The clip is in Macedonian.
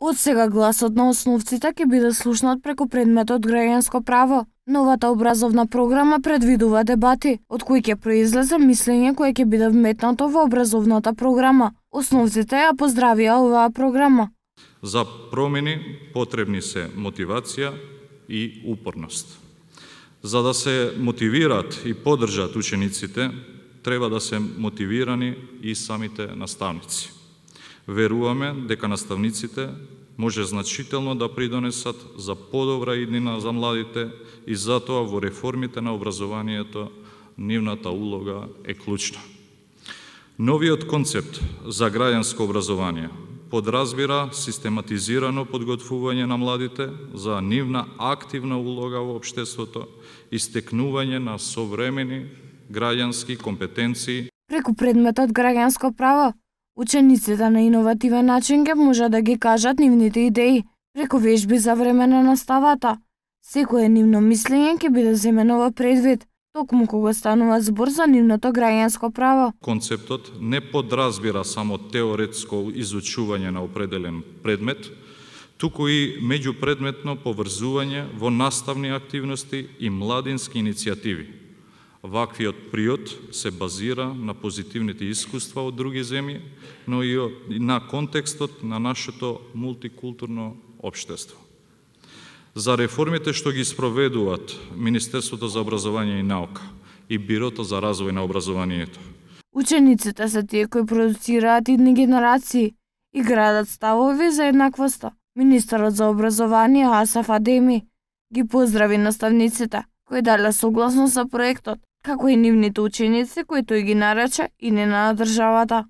Од сега гласот на основците ќе биде слушнат преку предметот граѓанско право. Новата образовна програма предвидува дебати, од кои ќе произлезе мислење кое ќе биде вметнато во образовната програма. Основците ја поздравија оваа програма. За промени потребни се мотивација и упорност. За да се мотивираат и поддржат учениците, треба да се мотивирани и самите наставници. Веруваме дека наставниците може значително да придонесат за подобра иднина за младите и затоа во реформите на образованието нивната улога е клучна. Новиот концепт за граѓанско образование подразбира систематизирано подготвување на младите за нивна активна улога во општеството и стекнување на современи граѓански компетенции. Преку предметот граѓанско право, учениците на иновативен начин ќе може да ги кажат нивните идеи преку вежби за време на наставата. Секое нивно мислење ќе биде земено во предвид, токму кога станува збор за нивното граѓанско право. Концептот не подразбира само теоретско изучување на определен предмет, туку и меѓупредметно поврзување во наставни активности и младински иницијативи. Ваквиот приод се базира на позитивните искуства од други земји, но и на контекстот на нашето мултикултурно општество. За реформите што ги спроведуваат Министерството за образование и наука и Бирото за развој на образованието. Учениците се тие кои продуцираат идни генерации и градат ставови за еднаквоста. Министерот за образование Асаф Адеми ги поздрави наставниците кои дале согласно со проектот, како и нивните ученици кои тој ги нарече и не на државата.